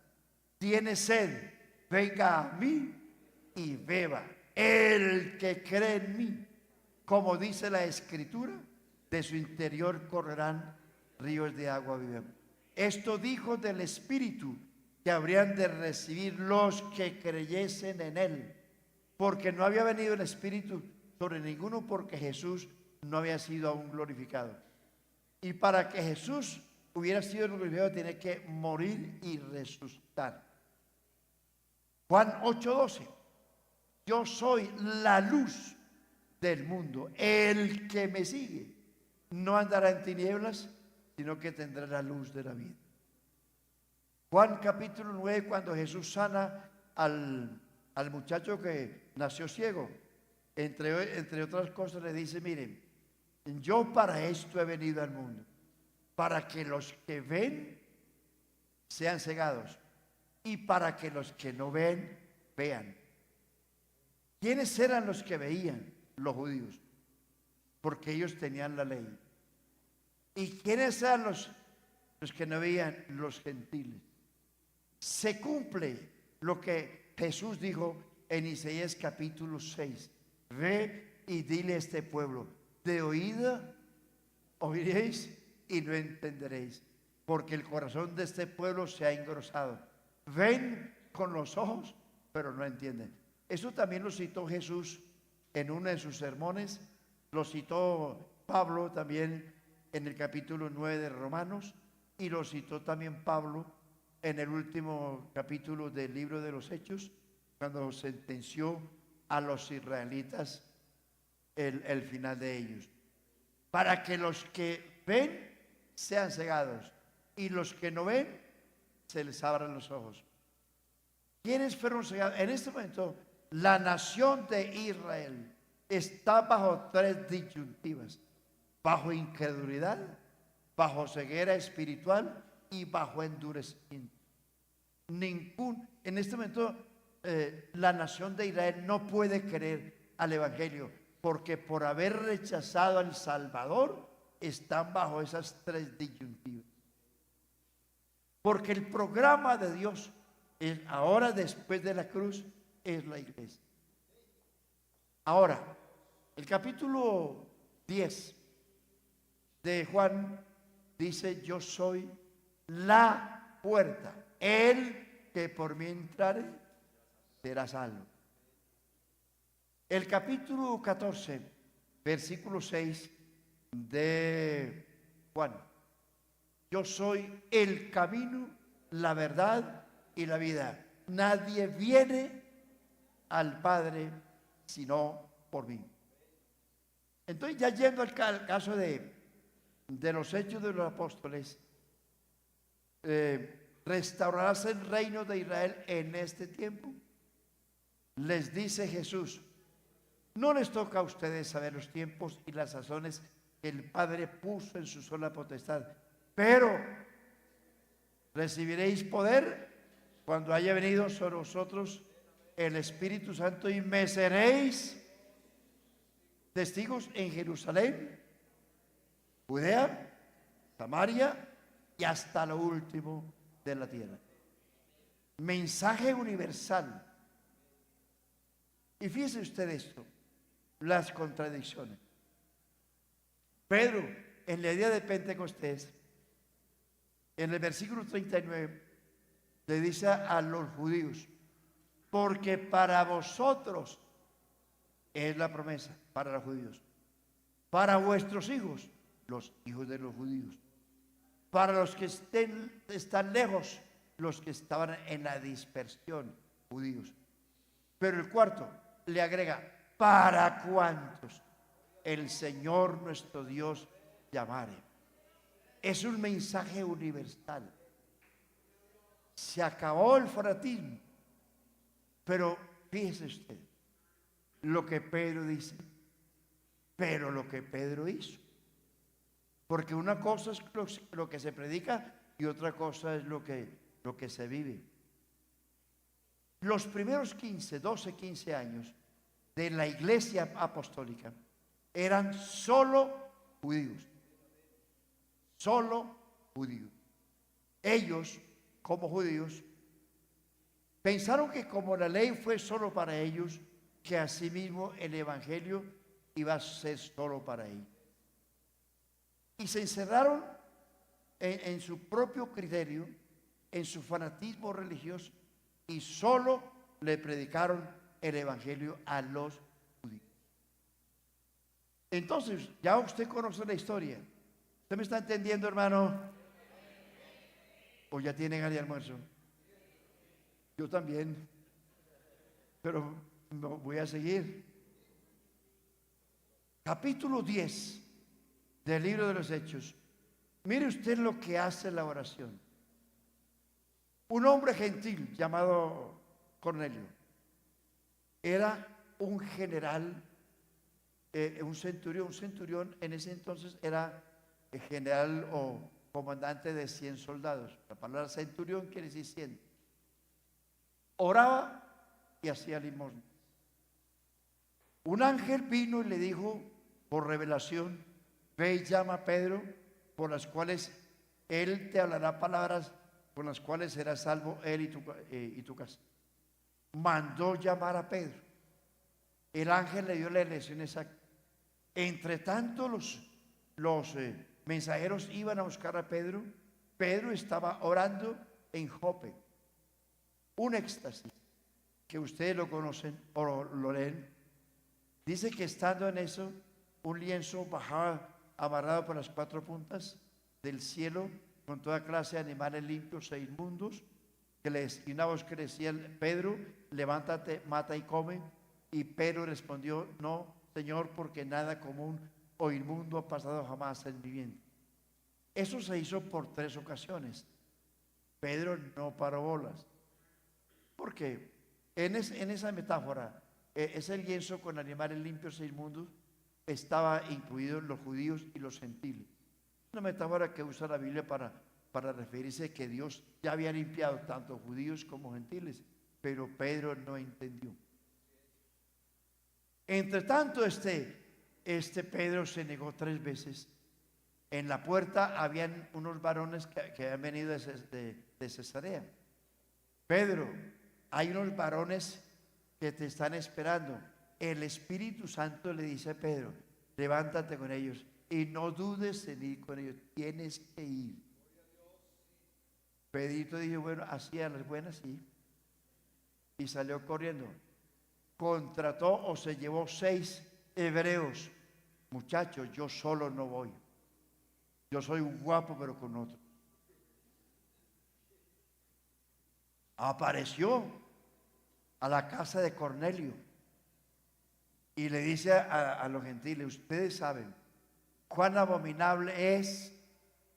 tiene sed, venga a mí y beba. El que cree en mí, como dice la Escritura, de su interior correrán ríos de agua viva. Esto dijo del Espíritu que habrían de recibir los que creyesen en Él, porque no había venido el Espíritu sobre ninguno, porque Jesús no había sido aún glorificado. Y para que Jesús hubiera sido glorificado, tiene que morir y resucitar. Juan 8:12. Yo soy la luz del mundo. El que me sigue no andará en tinieblas, sino que tendrá la luz de la vida. Juan capítulo 9, cuando Jesús sana al muchacho que nació ciego, entre otras cosas le dice, miren, yo para esto he venido al mundo, para que los que ven sean cegados y para que los que no ven, vean. ¿Quiénes eran los que veían? Los judíos, porque ellos tenían la ley. ¿Y quiénes eran los que no veían? Los gentiles. se cumple lo que Jesús dijo en Isaías capítulo 6. Ve y dile a este pueblo, de oída oiréis y no entenderéis, porque el corazón de este pueblo se ha engrosado. Ven con los ojos, pero no entienden. Eso también lo citó Jesús en uno de sus sermones, lo citó Pablo también en el capítulo 9 de Romanos, y lo citó también Pablo en el último capítulo del libro de los Hechos, cuando sentenció a los israelitas el final de ellos, para que los que ven sean cegados y los que no ven se les abran los ojos. ¿Quiénes fueron cegados? En este momento la nación de Israel está bajo tres disyuntivas: bajo incredulidad, bajo ceguera espiritual y bajo endurecimiento. En este momento la nación de Israel no puede creer al Evangelio, porque por haber rechazado al Salvador están bajo esas tres disyuntivas. Porque el programa de Dios es ahora, después de la cruz, es la iglesia. Ahora, el capítulo 10 de Juan dice: yo soy la puerta, el que por mí entrare será salvo. El capítulo 14, versículo 6 de Juan: yo soy el camino, la verdad y la vida. Nadie viene al Padre sino por mí. Entonces, ya yendo al caso de los Hechos de los Apóstoles, ¿restaurarás el reino de Israel en este tiempo? Les dice Jesús: no les toca a ustedes saber los tiempos y las sazones que el Padre puso en su sola potestad, pero recibiréis poder cuando haya venido sobre vosotros el Espíritu Santo, y me seréis testigos en Jerusalén, Judea, Samaria y hasta lo último de la tierra. Mensaje universal. Y fíjese usted esto, las contradicciones. Pedro, en el día de Pentecostés, en el versículo 39, le dice a los judíos: porque para vosotros es la promesa, para los judíos, para vuestros hijos, los hijos de los judíos, para los que están lejos, los que estaban en la dispersión, judíos. Pero el cuarto le agrega: para cuantos el Señor nuestro Dios llamare. Es un mensaje universal. Se acabó el fanatismo, pero fíjese usted lo que Pedro dice, pero lo que Pedro hizo. Porque una cosa es lo que se predica y otra cosa es lo que se vive. Los primeros 12, 15 años de la iglesia apostólica eran solo judíos. Solo judíos. Ellos, como judíos, pensaron que como la ley fue solo para ellos, que asimismo el evangelio iba a ser solo para ellos. Y se encerraron en su propio criterio, en su fanatismo religioso, y solo le predicaron el evangelio a los judíos. Entonces, ya usted conoce la historia. ¿Usted me está entendiendo, hermano? ¿O ya tienen al almuerzo? Yo también, pero no voy a seguir. Capítulo 10 del libro de los Hechos. Mire usted lo que hace la oración. Un hombre gentil llamado Cornelio era un general, un centurión en ese entonces era el general o comandante de 100 soldados. La palabra centurión quiere decir 100. Oraba y hacía limosna. Un ángel vino y le dijo por revelación: ve y llama a Pedro, por las cuales él te hablará palabras con las cuales serás salvo él y tu casa. Mandó llamar a Pedro. El ángel le dio la elección exacta. Entre tanto los mensajeros iban a buscar a Pedro. Pedro estaba orando en Jope. Un éxtasis que ustedes lo conocen o lo leen. Dice que estando en eso, un lienzo bajaba amarrado por las 4 puntas del cielo con toda clase de animales limpios e inmundos, y una voz que decía: Pedro, levántate, mata y come. Y Pedro respondió: no, Señor, porque nada común o inmundo ha pasado jamás en mi vientre. Eso se hizo por 3 ocasiones. Pedro no paró bolas. ¿Por qué? En esa metáfora, ese lienzo con animales limpios e inmundos estaba incluido los judíos y los gentiles. Una metáfora que usa la Biblia para referirse que Dios ya había limpiado tanto judíos como gentiles, pero Pedro no entendió. Entre tanto, este Pedro se negó 3 veces. En la puerta habían unos varones que habían venido de Cesarea. Pedro, hay unos varones que te están esperando. El Espíritu Santo le dice a Pedro: levántate con ellos y no dudes en ir con ellos, tienes que ir. Pedrito dijo: bueno, así a las buenas, sí. Y salió corriendo. Contrató o se llevó 6 hebreos. Muchachos, yo solo no voy. Yo soy un guapo, pero con otro. Apareció a la casa de Cornelio y le dice a los gentiles: ustedes saben cuán abominable es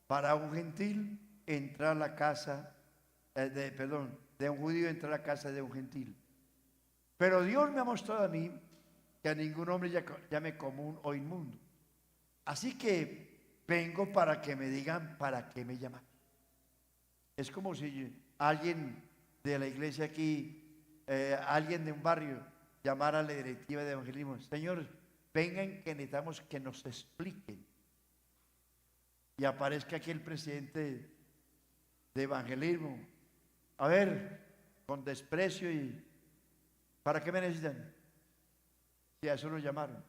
para un gentil entrar a la casa, de un judío entrar a la casa de un gentil. Pero Dios me ha mostrado a mí que a ningún hombre llame común o inmundo. Así que vengo para que me digan para qué me llaman. Es como si alguien de la iglesia aquí, alguien de un barrio, llamara a la directiva de evangelismo: señores, vengan que necesitamos que nos expliquen. Y aparezca aquí el presidente de evangelismo: a ver, con desprecio, y ¿para qué me necesitan? Si a eso lo llamaron,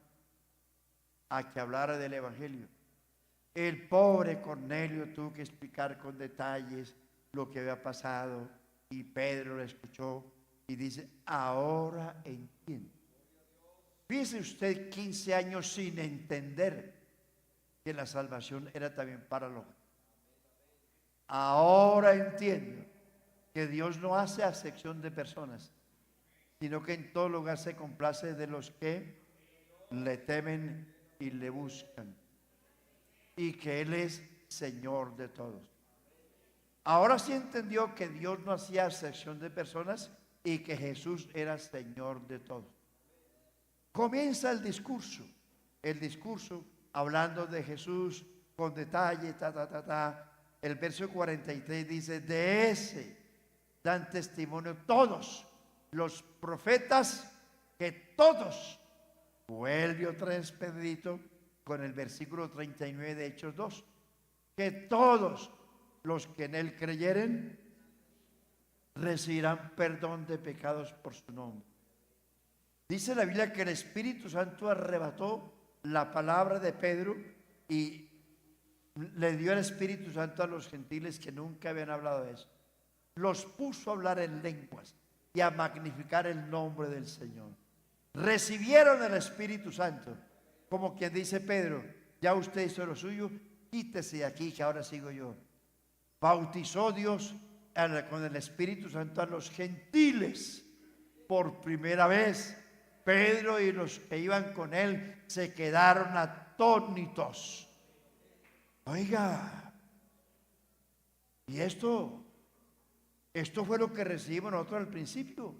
a que hablara del evangelio. El pobre Cornelio tuvo que explicar con detalles lo que había pasado, y Pedro lo escuchó y dice: ahora entiendo. Fíjese usted, 15 años sin entender que la salvación era también para los. Ahora entiendo que Dios no hace acepción de personas, sino que en todo lugar se complace de los que le temen y le buscan, y que Él es Señor de todos. Ahora sí entendió que Dios no hacía acepción de personas y que Jesús era Señor de todos. Comienza el discurso hablando de Jesús con detalle, El verso 43 dice: de ese dan testimonio todos los profetas, que todos. Vuelve otra vez Pedrito con el versículo 39 de Hechos 2, que todos los que en él creyeren recibirán perdón de pecados por su nombre. Dice la Biblia que el Espíritu Santo arrebató la palabra de Pedro y le dio el Espíritu Santo a los gentiles que nunca habían hablado de eso. Los puso a hablar en lenguas y a magnificar el nombre del Señor. Recibieron el Espíritu Santo, como quien dice: Pedro, ya usted hizo lo suyo, quítese de aquí que ahora sigo yo. Bautizó Dios con el Espíritu Santo a los gentiles por primera vez. Pedro y los que iban con él se quedaron atónitos. Oiga, y esto fue lo que recibimos nosotros al principio.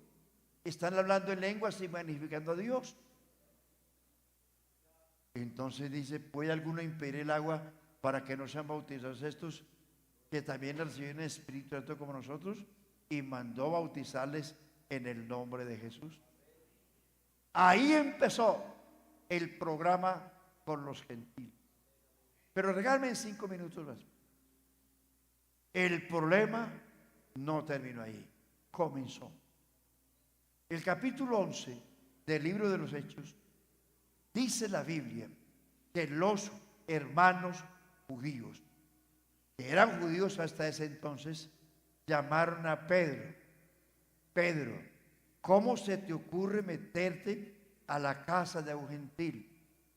Están hablando en lenguas y magnificando a Dios. Entonces dice: ¿puede alguno impedir el agua para que no sean bautizados estos que también recibieron el Espíritu Santo como nosotros? Y mandó bautizarles en el nombre de Jesús. Ahí empezó el programa con los gentiles. Pero regálame 5 minutos más. El problema no terminó ahí, comenzó. El capítulo 11 del libro de los Hechos, dice la Biblia que los hermanos judíos, que eran judíos hasta ese entonces, llamaron a Pedro: Pedro, ¿cómo se te ocurre meterte a la casa de un gentil?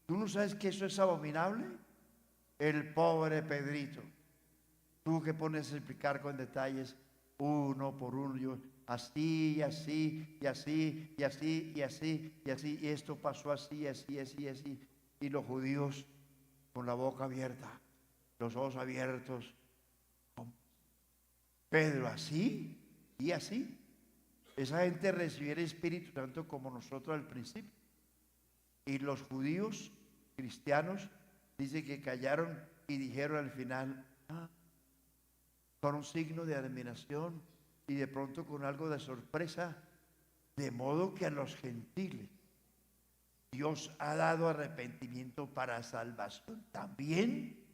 ¿Tú no sabes que eso es abominable? El pobre Pedrito, tú que pones a explicar con detalles uno por uno, yo así y así y así y así y así y así, y esto pasó así, así, así, así, y los judíos con la boca abierta, los ojos abiertos. Pedro, así y así. Esa gente recibió el Espíritu Santo como nosotros al principio. Y los judíos cristianos dice que callaron y dijeron al final, con un signo de admiración y de pronto con algo de sorpresa, de modo que a los gentiles Dios ha dado arrepentimiento para salvación también.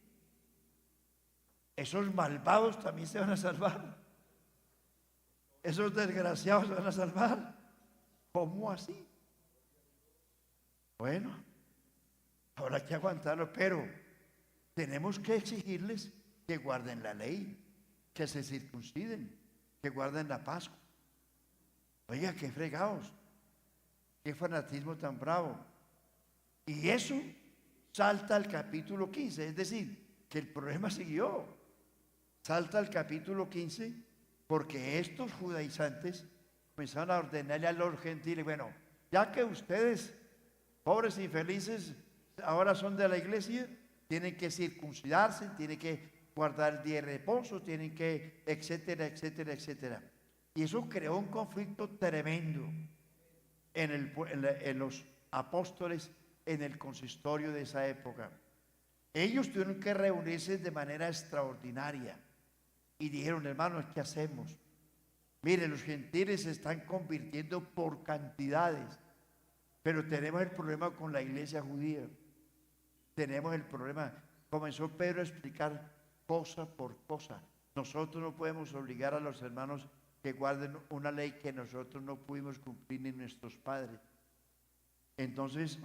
Esos malvados también se van a salvar. Esos desgraciados se van a salvar. ¿Cómo así? Bueno, habrá que aguantarlo, pero tenemos que exigirles que guarden la ley, que se circunciden, que guarden la Pascua. Oiga, qué fregados, qué fanatismo tan bravo. Y eso salta al capítulo 15, es decir, que el problema siguió. Salta al capítulo 15 porque estos judaizantes comenzaron a ordenarle a los gentiles, bueno, ya que ustedes, pobres infelices, ahora son de la iglesia, tienen que circuncidarse, tienen que guardar el día de reposo, tienen que, etcétera, etcétera, etcétera. Y eso creó un conflicto tremendo en los apóstoles, en el consistorio de esa época. Ellos tuvieron que reunirse de manera extraordinaria y dijeron, hermanos, ¿qué hacemos? Miren, los gentiles se están convirtiendo por cantidades, pero tenemos el problema con la iglesia judía. Tenemos el problema. Comenzó Pedro a explicar cosa por cosa. Nosotros no podemos obligar a los hermanos que guarden una ley que nosotros no pudimos cumplir ni nuestros padres. Entonces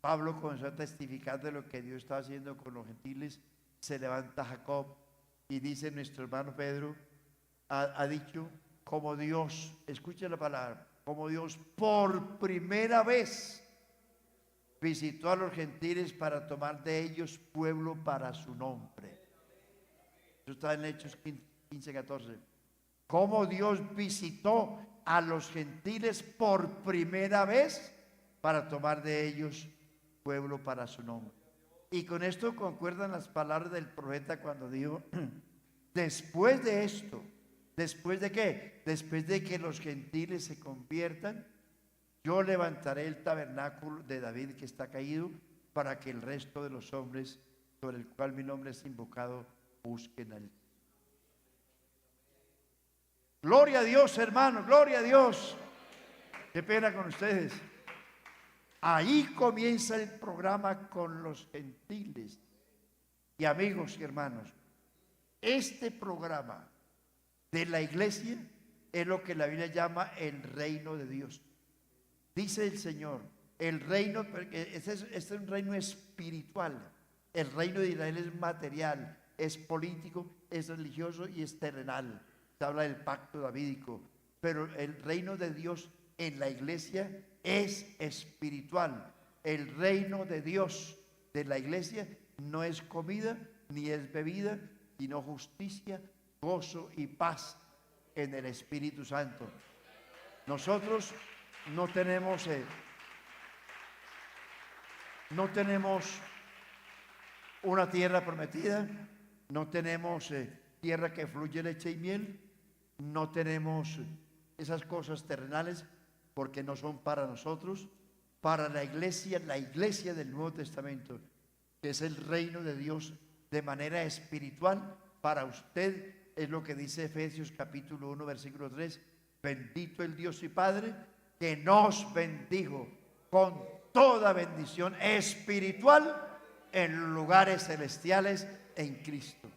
Pablo comenzó a testificar de lo que Dios estaba haciendo con los gentiles. Se levanta Jacob y dice, nuestro hermano Pedro ha dicho, como Dios, escuche la palabra, como Dios por primera vez visitó a los gentiles para tomar de ellos pueblo para su nombre. Eso está en Hechos 15, 14. Como Dios visitó a los gentiles por primera vez para tomar de ellos pueblo para su nombre. Y con esto concuerdan las palabras del profeta cuando dijo, después de esto, ¿después de qué? Después de que los gentiles se conviertan, yo levantaré el tabernáculo de David que está caído, para que el resto de los hombres sobre el cual mi nombre es invocado busquen al. Gloria a Dios, hermanos, gloria a Dios. Qué pena con ustedes. Ahí comienza el programa con los gentiles. Y amigos y hermanos, este programa de la iglesia es lo que la Biblia llama el reino de Dios. Dice el Señor, el reino, porque este es un reino espiritual. El reino de Israel es material, es político, es religioso y es terrenal. Se habla del pacto davídico, pero el reino de Dios en la iglesia es espiritual. El reino de Dios de la iglesia no es comida ni es bebida, sino justicia, gozo y paz en el Espíritu Santo. Nosotros no tenemos una tierra prometida, no tenemos tierra que fluye leche y miel, no tenemos esas cosas terrenales porque no son para nosotros, para la iglesia del Nuevo Testamento, que es el reino de Dios de manera espiritual. Para usted es lo que dice Efesios capítulo 1 versículo 3, bendito el Dios y Padre que nos bendijo con toda bendición espiritual en lugares celestiales en Cristo.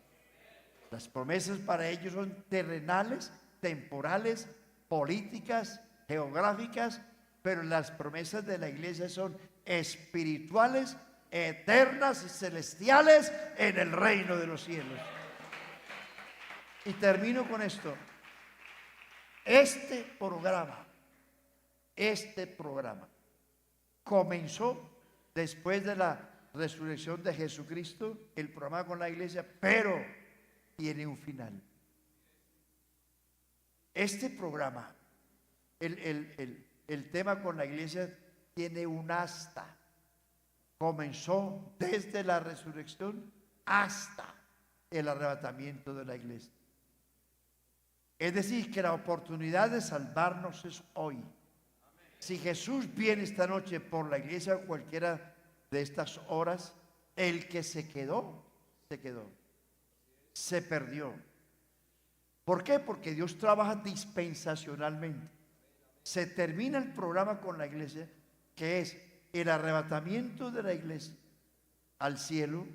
Las promesas para ellos son terrenales, temporales, políticas, geográficas, pero las promesas de la iglesia son espirituales, eternas y celestiales en el reino de los cielos. Y termino con esto. Este programa comenzó después de la resurrección de Jesucristo, el programa con la iglesia, pero tiene un final. Este programa, el tema con la iglesia tiene un hasta. Comenzó desde la resurrección hasta el arrebatamiento de la iglesia. Es decir, que la oportunidad de salvarnos es hoy. Si Jesús viene esta noche por la iglesia o cualquiera de estas horas, el que se quedó, se perdió. ¿Por qué? Porque Dios trabaja dispensacionalmente. Se termina el programa con la iglesia, que es el arrebatamiento de la iglesia al cielo,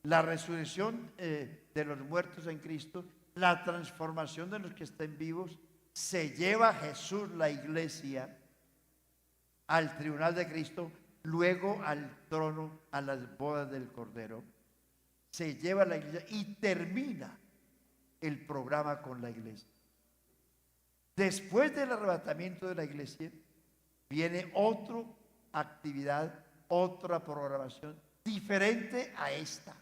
la resurrección de los muertos en Cristo, la transformación de los que estén vivos. Se lleva a Jesús la iglesia al tribunal de Cristo, luego al trono, a las bodas del Cordero. Se lleva la iglesia y termina el programa con la iglesia. Después del arrebatamiento de la iglesia viene otra actividad, otra programación diferente a esta,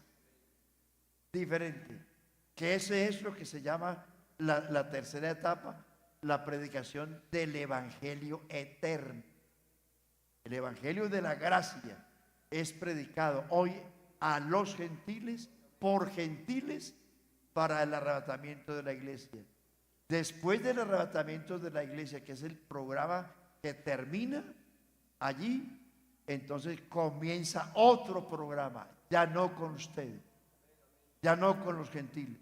diferente, que ese es lo que se llama la tercera etapa, la predicación del evangelio eterno. El evangelio de la gracia es predicado hoy a los gentiles, por gentiles, para el arrebatamiento de la iglesia. Después del arrebatamiento de la iglesia, que es el programa que termina allí, entonces comienza otro programa, ya no con ustedes, ya no con los gentiles.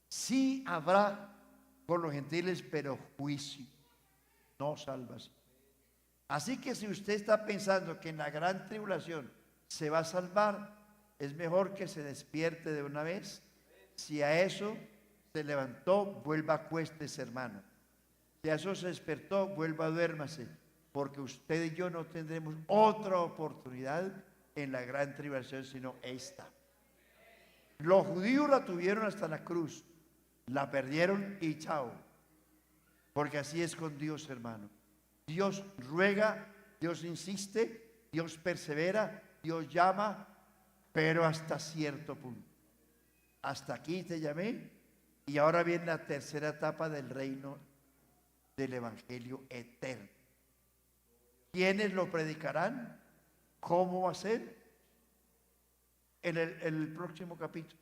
Sí habrá con los gentiles, pero juicio, no salvación. Así que si usted está pensando que en la gran tribulación se va a salvar, es mejor que se despierte de una vez. Si a eso se levantó, vuelva, acuéstese, hermano. Si a eso se despertó, vuelva, duérmase, porque usted y yo no tendremos otra oportunidad en la gran tribulación sino esta. Los judíos la tuvieron hasta la cruz, la perdieron y chao, porque así es con Dios, hermano. Dios ruega, Dios insiste, Dios persevera, Dios llama, pero hasta cierto punto. Hasta aquí te llamé, y ahora viene la tercera etapa del reino del evangelio eterno. ¿Quiénes lo predicarán? ¿Cómo va a ser? En el próximo capítulo.